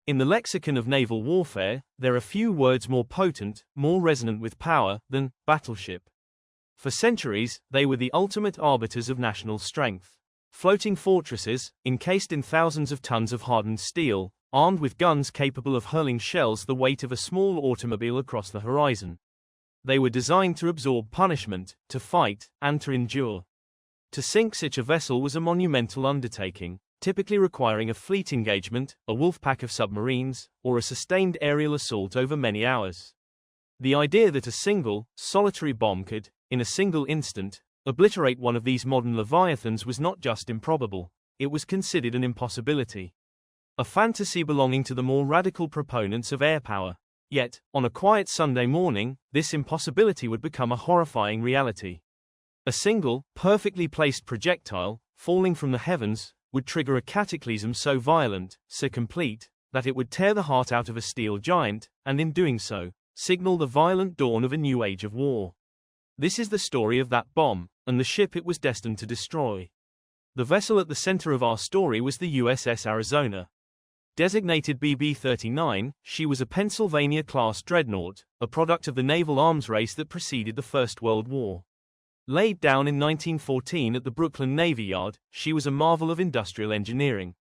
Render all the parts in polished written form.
In the lexicon of naval warfare, there are few words more potent, more resonant with power, than battleship. For centuries, they were the ultimate arbiters of national strength. Floating fortresses, encased in thousands of tons of hardened steel, armed with guns capable of hurling shells the weight of a small automobile across the horizon. They were designed to absorb punishment, to fight, and to endure. To sink such a vessel was a monumental undertaking, typically requiring a fleet engagement, a wolf pack of submarines, or a sustained aerial assault over many hours. The idea that a single, solitary bomb could, in a single instant, obliterate one of these modern leviathans was not just improbable, it was considered an impossibility. A fantasy belonging to the more radical proponents of air power. Yet, on a quiet Sunday morning, this impossibility would become a horrifying reality. A single, perfectly placed projectile, falling from the heavens, would trigger a cataclysm so violent, so complete, that it would tear the heart out of a steel giant, and in doing so, signal the violent dawn of a new age of war. This is the story of that bomb, and the ship it was destined to destroy. The vessel at the center of our story was the USS Arizona. Designated BB-39, she was a Pennsylvania-class dreadnought, a product of the naval arms race that preceded the First World War. Laid down in 1914 at the Brooklyn Navy Yard, she was a marvel of industrial engineering.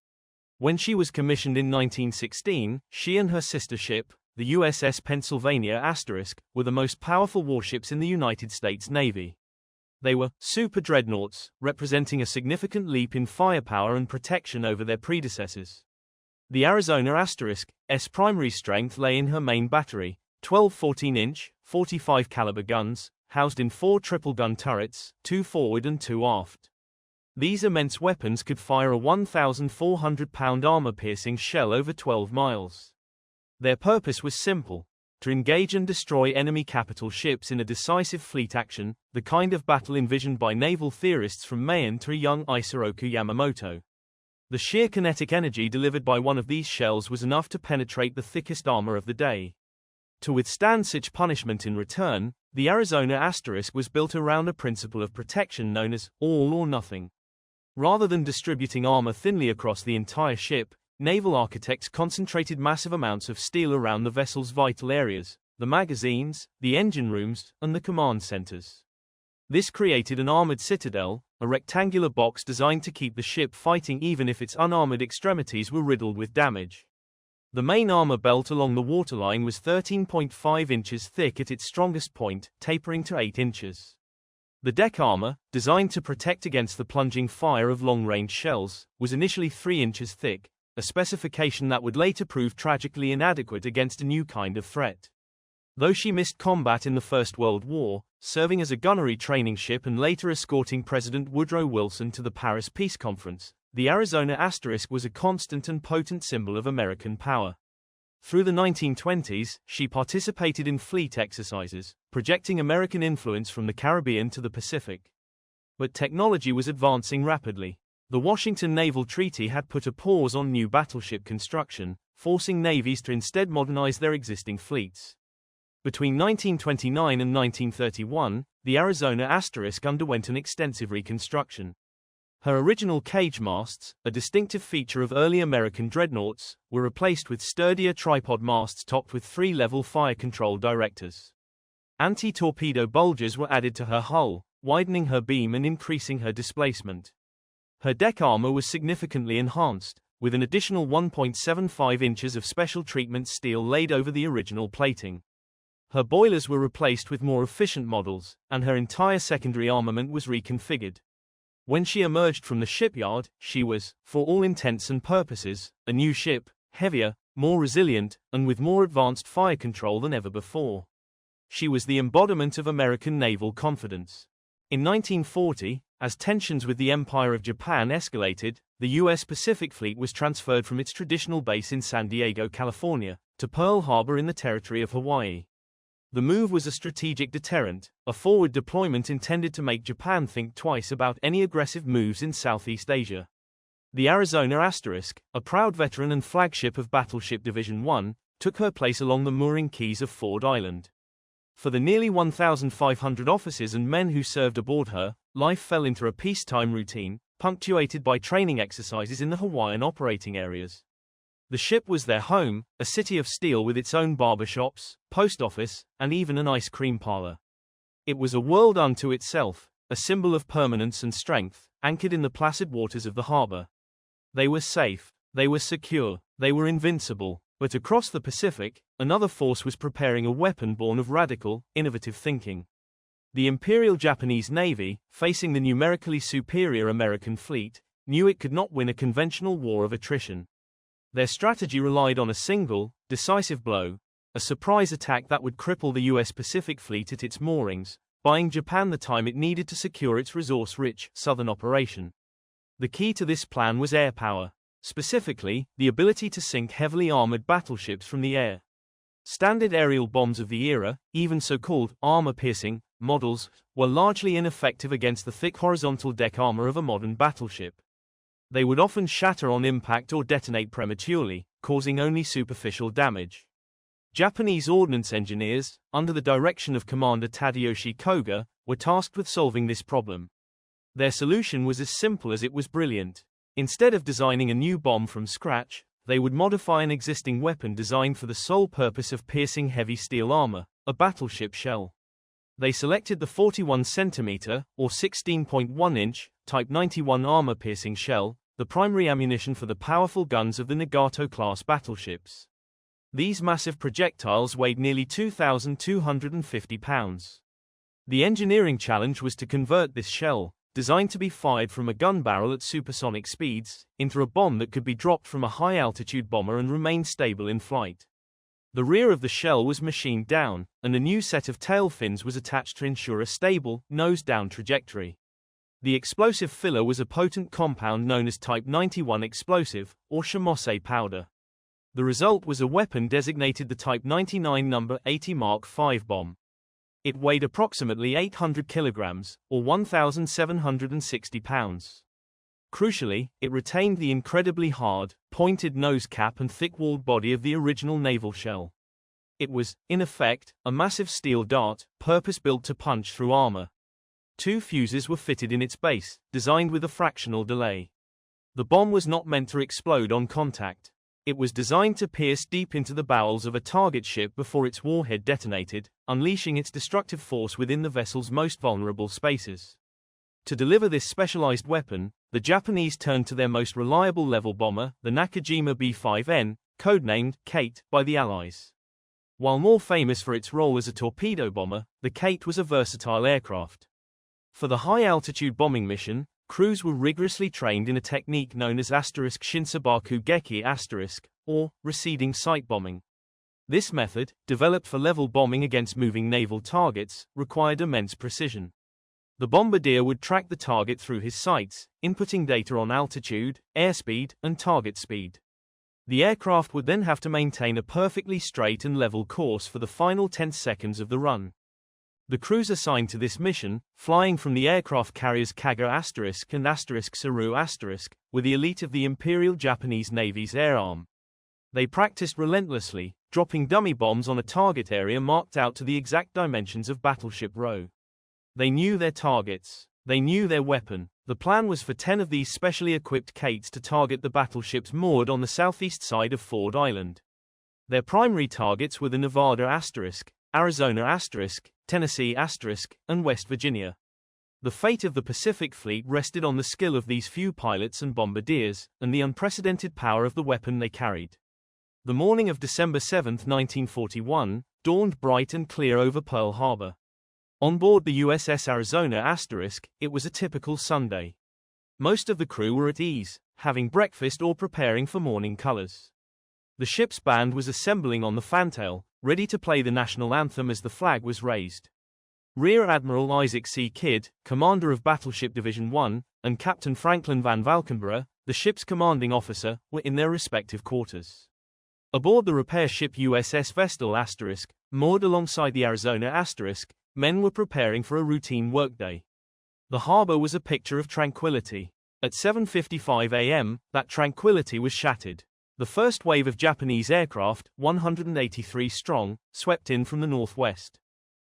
When she was commissioned in 1916, she and her sister ship, the USS Pennsylvania *, were the most powerful warships in the United States Navy. They were super dreadnoughts, representing a significant leap in firepower and protection over their predecessors. The Arizona *''s primary strength lay in her main battery, 12 14-inch, 45 caliber guns, housed in 4 triple-gun turrets, 2 forward and 2 aft. These immense weapons could fire a 1,400-pound armor-piercing shell over 12 miles. Their purpose was simple: to engage and destroy enemy capital ships in a decisive fleet action, the kind of battle envisioned by naval theorists from Mayan to a young Isoroku Yamamoto. The sheer kinetic energy delivered by one of these shells was enough to penetrate the thickest armor of the day. To withstand such punishment in return, the Arizona * was built around a principle of protection known as all or nothing. Rather than distributing armor thinly across the entire ship, naval architects concentrated massive amounts of steel around the vessel's vital areas, the magazines, the engine rooms, and the command centers. This created an armored citadel, a rectangular box designed to keep the ship fighting even if its unarmored extremities were riddled with damage. The main armor belt along the waterline was 13.5 inches thick at its strongest point, tapering to 8 inches. The deck armor, designed to protect against the plunging fire of long-range shells, was initially 3 inches thick, a specification that would later prove tragically inadequate against a new kind of threat. Though she missed combat in the First World War, serving as a gunnery training ship and later escorting President Woodrow Wilson to the Paris Peace Conference, the Arizona * was a constant and potent symbol of American power. Through the 1920s, she participated in fleet exercises, projecting American influence from the Caribbean to the Pacific. But technology was advancing rapidly. The Washington Naval Treaty had put a pause on new battleship construction, forcing navies to instead modernize their existing fleets. Between 1929 and 1931, the Arizona * underwent an extensive reconstruction. Her original cage masts, a distinctive feature of early American dreadnoughts, were replaced with sturdier tripod masts topped with 3-level fire control directors. Anti-torpedo bulges were added to her hull, widening her beam and increasing her displacement. Her deck armor was significantly enhanced, with an additional 1.75 inches of special treatment steel laid over the original plating. Her boilers were replaced with more efficient models, and her entire secondary armament was reconfigured. When she emerged from the shipyard, she was, for all intents and purposes, a new ship, heavier, more resilient, and with more advanced fire control than ever before. She was the embodiment of American naval confidence. In 1940, as tensions with the Empire of Japan escalated, the U.S. Pacific Fleet was transferred from its traditional base in San Diego, California, to Pearl Harbor in the territory of Hawaii. The move was a strategic deterrent, a forward deployment intended to make Japan think twice about any aggressive moves in Southeast Asia. The Arizona *, a proud veteran and flagship of Battleship Division 1, took her place along the mooring quays of Ford Island. For the nearly 1,500 officers and men who served aboard her, life fell into a peacetime routine, punctuated by training exercises in the Hawaiian operating areas. The ship was their home, a city of steel with its own barbershops, post office, and even an ice cream parlor. It was a world unto itself, a symbol of permanence and strength, anchored in the placid waters of the harbor. They were safe, they were secure, they were invincible, but across the Pacific, another force was preparing a weapon born of radical, innovative thinking. The Imperial Japanese Navy, facing the numerically superior American fleet, knew it could not win a conventional war of attrition. Their strategy relied on a single, decisive blow, a surprise attack that would cripple the U.S. Pacific Fleet at its moorings, buying Japan the time it needed to secure its resource-rich southern operation. The key to this plan was air power, specifically, the ability to sink heavily armored battleships from the air. Standard aerial bombs of the era, even so-called armor-piercing models, were largely ineffective against the thick horizontal deck armor of a modern battleship. They would often shatter on impact or detonate prematurely, causing only superficial damage. Japanese ordnance engineers, under the direction of Commander Tadayoshi Koga, were tasked with solving this problem. Their solution was as simple as it was brilliant. Instead of designing a new bomb from scratch, they would modify an existing weapon designed for the sole purpose of piercing heavy steel armor, a battleship shell. They selected the 41 cm, or 16.1 inch, Type 91 armor-piercing shell, the primary ammunition for the powerful guns of the Nagato-class battleships. These massive projectiles weighed nearly 2,250 pounds. The engineering challenge was to convert this shell, designed to be fired from a gun barrel at supersonic speeds, into a bomb that could be dropped from a high-altitude bomber and remain stable in flight. The rear of the shell was machined down, and a new set of tail fins was attached to ensure a stable, nose-down trajectory. The explosive filler was a potent compound known as Type 91 explosive, or Shimose powder. The result was a weapon designated the Type 99 No. 80 Mark V bomb. It weighed approximately 800 kilograms, or 1,760 pounds. Crucially, it retained the incredibly hard, pointed nose cap and thick-walled body of the original naval shell. It was, in effect, a massive steel dart, purpose-built to punch through armor. 2 fuses were fitted in its base, designed with a fractional delay. The bomb was not meant to explode on contact. It was designed to pierce deep into the bowels of a target ship before its warhead detonated, unleashing its destructive force within the vessel's most vulnerable spaces. To deliver this specialized weapon, the Japanese turned to their most reliable level bomber, the Nakajima B-5N, codenamed Kate by the Allies. While more famous for its role as a torpedo bomber, the Kate was a versatile aircraft. For the high-altitude bombing mission, crews were rigorously trained in a technique known as *Shinsabaku Geki*, or receding sight bombing. This method, developed for level bombing against moving naval targets, required immense precision. The bombardier would track the target through his sights, inputting data on altitude, airspeed, and target speed. The aircraft would then have to maintain a perfectly straight and level course for the final 10 seconds of the run. The crews assigned to this mission, flying from the aircraft carriers Kaga** and *Saru*, were the elite of the Imperial Japanese Navy's air arm. They practiced relentlessly, dropping dummy bombs on a target area marked out to the exact dimensions of Battleship Row. They knew their targets. They knew their weapon. The plan was for 10 of these specially equipped Kates to target the battleships moored on the southeast side of Ford Island. Their primary targets were the Nevada**, Arizona**, Tennessee**, and West Virginia. The fate of the Pacific Fleet rested on the skill of these few pilots and bombardiers, and the unprecedented power of the weapon they carried. The morning of December 7, 1941, dawned bright and clear over Pearl Harbor. On board the USS Arizona*, it was a typical Sunday. Most of the crew were at ease, having breakfast or preparing for morning colors. The ship's band was assembling on the fantail, ready to play the national anthem as the flag was raised. Rear Admiral Isaac C. Kidd, commander of Battleship Division 1, and Captain Franklin Van Valkenburgh, the ship's commanding officer, were in their respective quarters. Aboard the repair ship USS Vestal*, moored alongside the Arizona*, men were preparing for a routine workday. The harbor was a picture of tranquility. At 7:55 a.m., that tranquility was shattered. The first wave of Japanese aircraft, 183 strong, swept in from the northwest.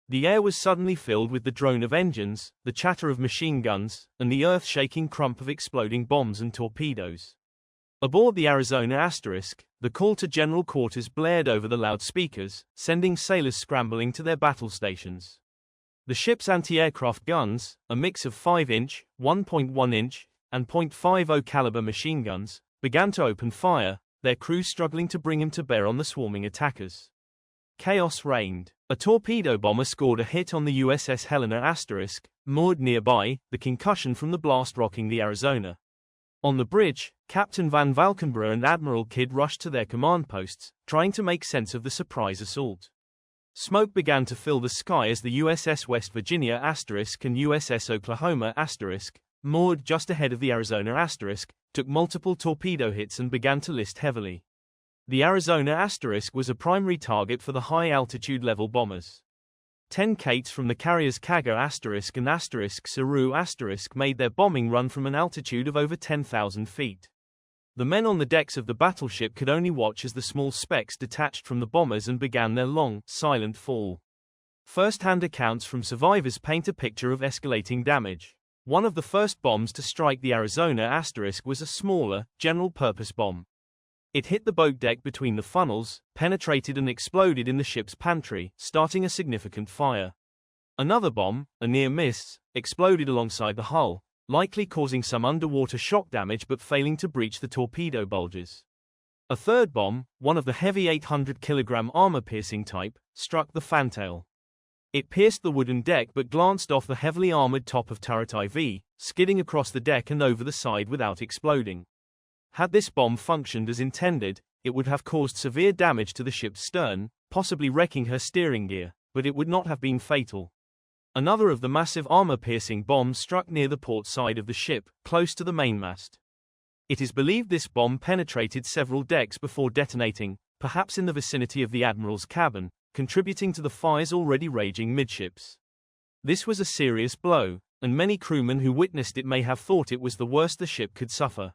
The air was suddenly filled with the drone of engines, the chatter of machine guns, and the earth-shaking crump of exploding bombs and torpedoes. Aboard the Arizona Asterisk, the call to general quarters blared over the loudspeakers, sending sailors scrambling to their battle stations. The ship's anti-aircraft guns, a mix of 5-inch, 1.1-inch, and .50 caliber machine guns, began to open fire, their crews struggling to bring him to bear on the swarming attackers. Chaos reigned. A torpedo bomber scored a hit on the USS Helena Asterisk, moored nearby, the concussion from the blast rocking the Arizona. On the bridge, Captain Van Valkenburgh and Admiral Kidd rushed to their command posts, trying to make sense of the surprise assault. Smoke began to fill the sky as the USS West Virginia Asterisk and USS Oklahoma Asterisk, moored just ahead of the Arizona Asterisk, took multiple torpedo hits and began to list heavily. The Arizona Asterisk was a primary target for the high-altitude level bombers. 10 Kates from the carriers Kaga Asterisk and Asterisk Saru Asterisk made their bombing run from an altitude of over 10,000 feet. The men on the decks of the battleship could only watch as the small specks detached from the bombers and began their long, silent fall. First-hand accounts from survivors paint a picture of escalating damage. One of the first bombs to strike the Arizona Asterisk was a smaller, general-purpose bomb. It hit the boat deck between the funnels, penetrated and exploded in the ship's pantry, starting a significant fire. Another bomb, a near miss, exploded alongside the hull, likely causing some underwater shock damage but failing to breach the torpedo bulges. A third bomb, one of the heavy 800-kilogram armor-piercing type, struck the fantail. It pierced the wooden deck but glanced off the heavily armored top of turret IV, skidding across the deck and over the side without exploding. Had this bomb functioned as intended, it would have caused severe damage to the ship's stern, possibly wrecking her steering gear, but it would not have been fatal. Another of the massive armor-piercing bombs struck near the port side of the ship, close to the mainmast. It is believed this bomb penetrated several decks before detonating, perhaps in the vicinity of the admiral's cabin, contributing to the fires already raging midships. This was a serious blow, and many crewmen who witnessed it may have thought it was the worst the ship could suffer.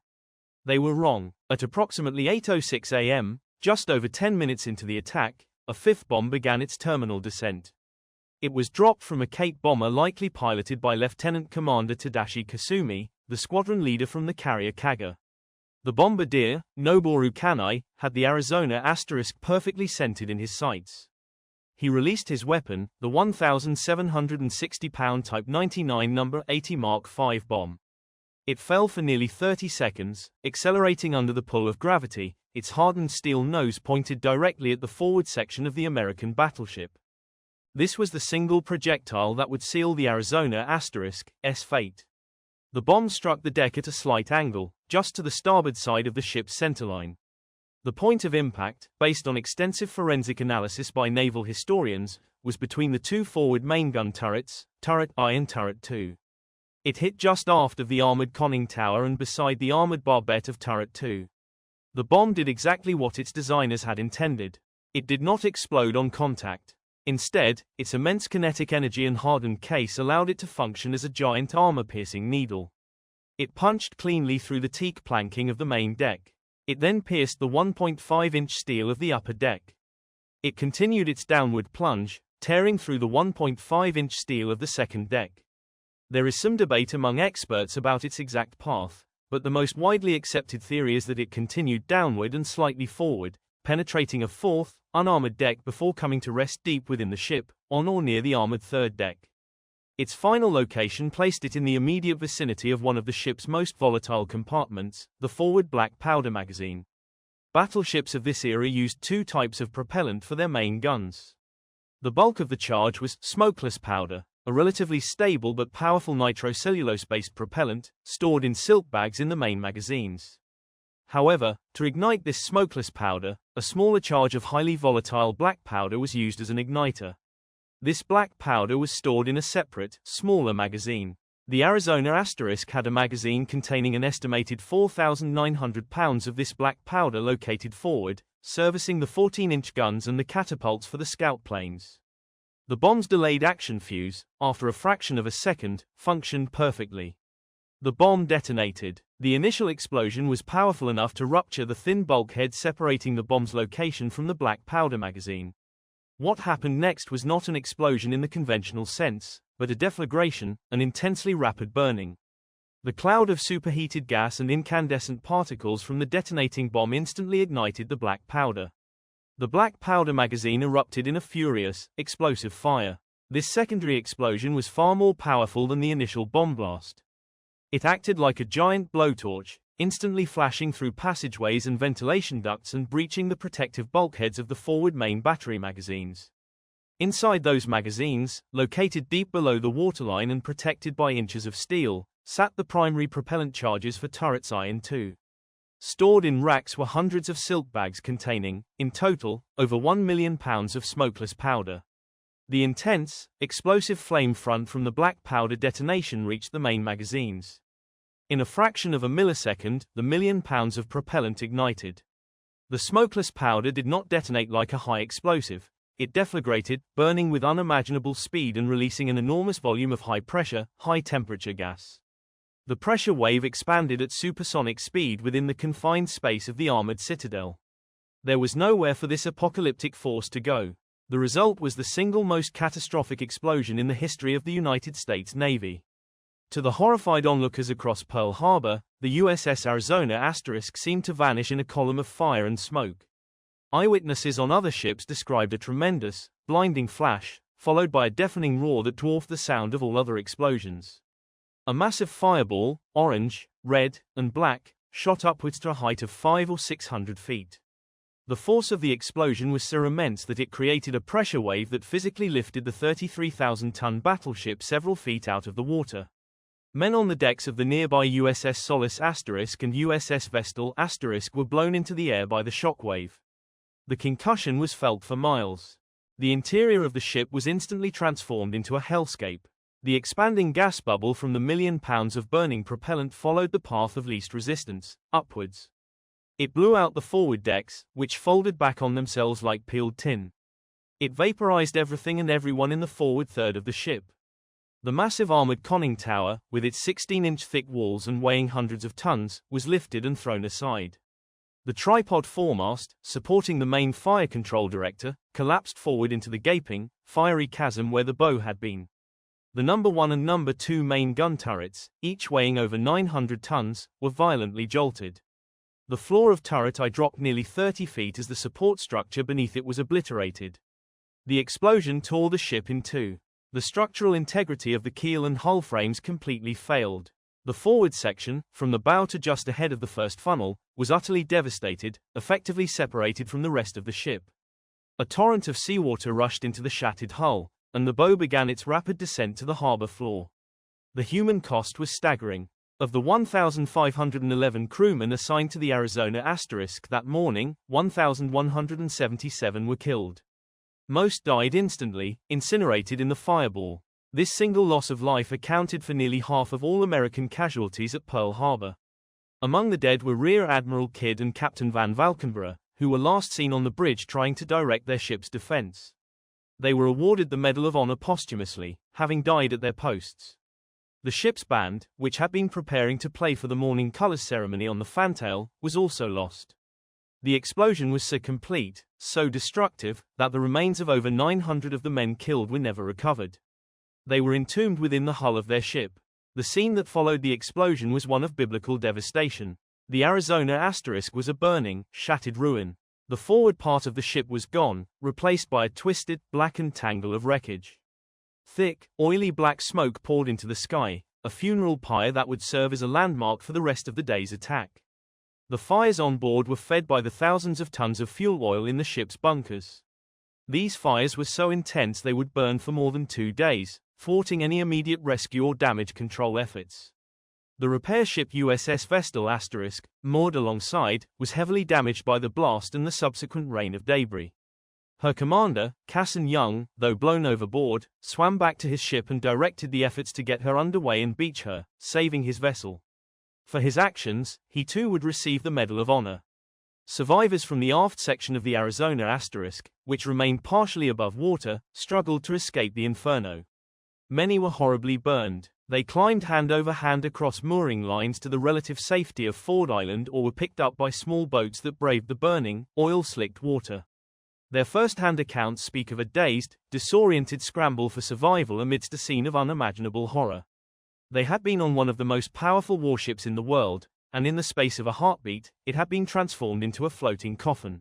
They were wrong. At approximately 8:06 a.m., just over 10 minutes into the attack, a fifth bomb began its terminal descent. It was dropped from a Kate bomber likely piloted by Lieutenant Commander Tadashi Kasumi, the squadron leader from the carrier Kaga. The bombardier, Noboru Kanai, had the Arizona Asterisk perfectly centered in his sights. He released his weapon, the 1,760-pound Type 99 No. 80 Mark V bomb. It fell for nearly 30 seconds, accelerating under the pull of gravity, its hardened steel nose pointed directly at the forward section of the American battleship. This was the single projectile that would seal the Arizona Asterisk's fate. The bomb struck the deck at a slight angle, just to the starboard side of the ship's centerline. The point of impact, based on extensive forensic analysis by naval historians, was between the two forward main gun turrets, Turret I and Turret II. It hit just aft of the armored conning tower and beside the armored barbette of Turret II. The bomb did exactly what its designers had intended. It did not explode on contact. Instead, its immense kinetic energy and hardened case allowed it to function as a giant armor-piercing needle. It punched cleanly through the teak planking of the main deck. It then pierced the 1.5-inch steel of the upper deck. It continued its downward plunge, tearing through the 1.5-inch steel of the second deck. There is some debate among experts about its exact path, but the most widely accepted theory is that it continued downward and slightly forward, penetrating a fourth, unarmored deck before coming to rest deep within the ship, on or near the armored third deck. Its final location placed it in the immediate vicinity of one of the ship's most volatile compartments, the forward black powder magazine. Battleships of this era used two types of propellant for their main guns. The bulk of the charge was smokeless powder, a relatively stable but powerful nitrocellulose-based propellant, stored in silk bags in the main magazines. However, to ignite this smokeless powder, a smaller charge of highly volatile black powder was used as an igniter. This black powder was stored in a separate, smaller magazine. The Arizona Asterisk had a magazine containing an estimated 4,900 pounds of this black powder located forward, servicing the 14-inch guns and the catapults for the scout planes. The bomb's delayed action fuse, after a fraction of a second, functioned perfectly. The bomb detonated. The initial explosion was powerful enough to rupture the thin bulkhead separating the bomb's location from the black powder magazine. What happened next was not an explosion in the conventional sense, but a deflagration, an intensely rapid burning. The cloud of superheated gas and incandescent particles from the detonating bomb instantly ignited the black powder. The black powder magazine erupted in a furious, explosive fire. This secondary explosion was far more powerful than the initial bomb blast. It acted like a giant blowtorch, instantly flashing through passageways and ventilation ducts and breaching the protective bulkheads of the forward main battery magazines. Inside those magazines, located deep below the waterline and protected by inches of steel, sat the primary propellant charges for turrets I and II. Stored in racks were hundreds of silk bags containing, in total, over 1 million pounds of smokeless powder. The intense, explosive flame front from the black powder detonation reached the main magazines. In a fraction of a millisecond, the 1 million pounds of propellant ignited. The smokeless powder did not detonate like a high explosive. It deflagrated, burning with unimaginable speed and releasing an enormous volume of high-pressure, high-temperature gas. The pressure wave expanded at supersonic speed within the confined space of the armored citadel. There was nowhere for this apocalyptic force to go. The result was the single most catastrophic explosion in the history of the United States Navy. To the horrified onlookers across Pearl Harbor, the USS Arizona * seemed to vanish in a column of fire and smoke. Eyewitnesses on other ships described a tremendous, blinding flash, followed by a deafening roar that dwarfed the sound of all other explosions. A massive fireball, orange, red, and black, shot upwards to a height of 500 or 600 feet. The force of the explosion was so immense that it created a pressure wave that physically lifted the 33,000-ton battleship several feet out of the water. Men on the decks of the nearby USS Solace * and USS Vestal * were blown into the air by the shock wave. The concussion was felt for miles. The interior of the ship was instantly transformed into a hellscape. The expanding gas bubble from the 1 million pounds of burning propellant followed the path of least resistance, upwards. It blew out the forward decks, which folded back on themselves like peeled tin. It vaporized everything and everyone in the forward third of the ship. The massive armored conning tower, with its 16-inch thick walls and weighing hundreds of tons, was lifted and thrown aside. The tripod foremast, supporting the main fire control director, collapsed forward into the gaping, fiery chasm where the bow had been. The No. 1 and No. 2 main gun turrets, each weighing over 900 tons, were violently jolted. The floor of turret I dropped nearly 30 feet as the support structure beneath it was obliterated. The explosion tore the ship in two. The structural integrity of the keel and hull frames completely failed. The forward section, from the bow to just ahead of the first funnel, was utterly devastated, effectively separated from the rest of the ship. A torrent of seawater rushed into the shattered hull, and the bow began its rapid descent to the harbor floor. The human cost was staggering. Of the 1,511 crewmen assigned to the Arizona * that morning, 1,177 were killed. Most died instantly, incinerated in the fireball. This single loss of life accounted for nearly half of all American casualties at Pearl Harbor. Among the dead were Rear Admiral Kidd and Captain Van Valkenburgh, who were last seen on the bridge trying to direct their ship's defense. They were awarded the Medal of Honor posthumously, having died at their posts. The ship's band, which had been preparing to play for the morning colors ceremony on the fantail, was also lost. The explosion was so complete, so destructive, that the remains of over 900 of the men killed were never recovered. They were entombed within the hull of their ship. The scene that followed the explosion was one of biblical devastation. The Arizona * was a burning, shattered ruin. The forward part of the ship was gone, replaced by a twisted, blackened tangle of wreckage. Thick, oily black smoke poured into the sky, a funeral pyre that would serve as a landmark for the rest of the day's attack. The fires on board were fed by the thousands of tons of fuel oil in the ship's bunkers. These fires were so intense they would burn for more than 2 days, thwarting any immediate rescue or damage control efforts. The repair ship USS Vestal *, moored alongside, was heavily damaged by the blast and the subsequent rain of debris. Her commander, Casson Young, though blown overboard, swam back to his ship and directed the efforts to get her underway and beach her, saving his vessel. For his actions, he too would receive the Medal of Honor. Survivors from the aft section of the Arizona *, which remained partially above water, struggled to escape the inferno. Many were horribly burned. They climbed hand over hand across mooring lines to the relative safety of Ford Island or were picked up by small boats that braved the burning, oil-slicked water. Their first-hand accounts speak of a dazed, disoriented scramble for survival amidst a scene of unimaginable horror. They had been on one of the most powerful warships in the world, and in the space of a heartbeat, it had been transformed into a floating coffin.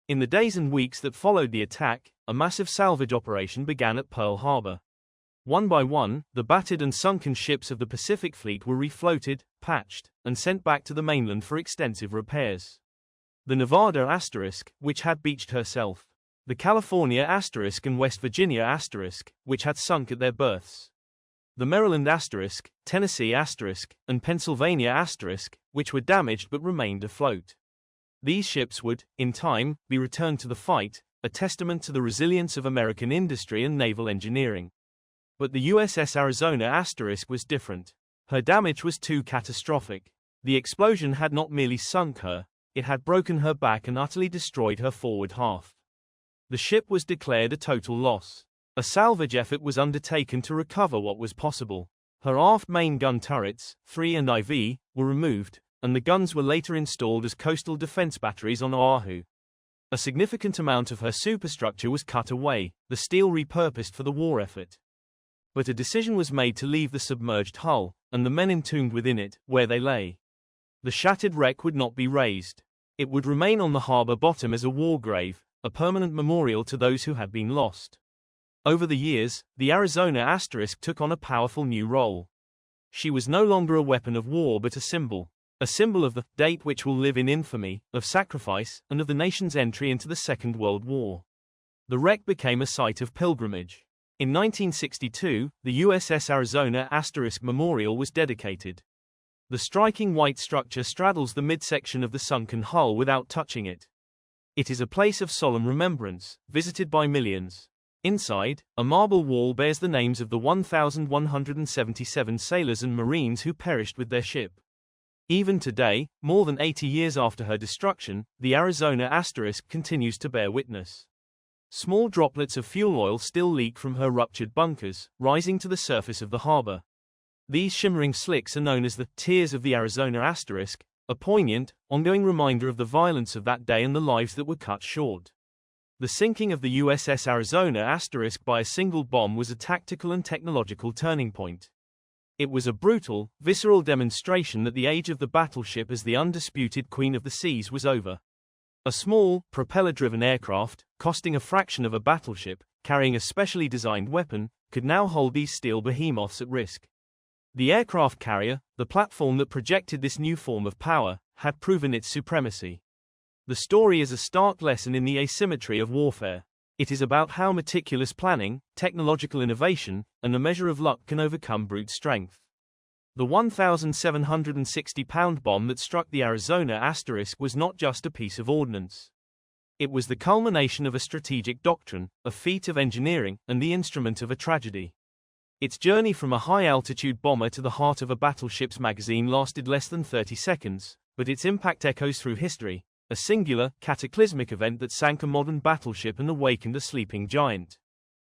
In the days and weeks that followed the attack, a massive salvage operation began at Pearl Harbor. One by one, the battered and sunken ships of the Pacific Fleet were refloated, patched, and sent back to the mainland for extensive repairs. The Nevada Asterisk, which had beached herself. The California Asterisk and West Virginia Asterisk, which had sunk at their berths. The Maryland Asterisk, Tennessee Asterisk, and Pennsylvania Asterisk, which were damaged but remained afloat. These ships would, in time, be returned to the fight, a testament to the resilience of American industry and naval engineering. But the USS Arizona Asterisk was different. Her damage was too catastrophic. The explosion had not merely sunk her, it had broken her back and utterly destroyed her forward half. The ship was declared a total loss. A salvage effort was undertaken to recover what was possible. Her aft main gun turrets, 3 and IV, were removed, and the guns were later installed as coastal defense batteries on Oahu. A significant amount of her superstructure was cut away, the steel repurposed for the war effort. But a decision was made to leave the submerged hull, and the men entombed within it, where they lay. The shattered wreck would not be raised. It would remain on the harbor bottom as a war grave, a permanent memorial to those who had been lost. Over the years, the Arizona Asterisk took on a powerful new role. She was no longer a weapon of war but a symbol of the date which will live in infamy, of sacrifice, and of the nation's entry into the Second World War. The wreck became a site of pilgrimage. In 1962, the USS Arizona Asterisk Memorial was dedicated. The striking white structure straddles the midsection of the sunken hull without touching it. It is a place of solemn remembrance, visited by millions. Inside, a marble wall bears the names of the 1,177 sailors and Marines who perished with their ship. Even today, more than 80 years after her destruction, the Arizona Asterisk continues to bear witness. Small droplets of fuel oil still leak from her ruptured bunkers, rising to the surface of the harbor. These shimmering slicks are known as the tears of the Arizona Asterisk, a poignant, ongoing reminder of the violence of that day and the lives that were cut short. The sinking of the USS Arizona Asterisk by a single bomb was a tactical and technological turning point. It was a brutal, visceral demonstration that the age of the battleship as the undisputed queen of the seas was over. A small, propeller-driven aircraft, costing a fraction of a battleship, carrying a specially designed weapon, could now hold these steel behemoths at risk. The aircraft carrier, the platform that projected this new form of power, had proven its supremacy. The story is a stark lesson in the asymmetry of warfare. It is about how meticulous planning, technological innovation, and a measure of luck can overcome brute strength. The 1,760-pound bomb that struck the Arizona Asterisk was not just a piece of ordnance. It was the culmination of a strategic doctrine, a feat of engineering, and the instrument of a tragedy. Its journey from a high-altitude bomber to the heart of a battleship's magazine lasted less than 30 seconds, but its impact echoes through history, a singular, cataclysmic event that sank a modern battleship and awakened a sleeping giant.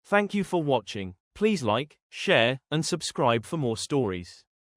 Thank you for watching. Please like, share, and subscribe for more stories.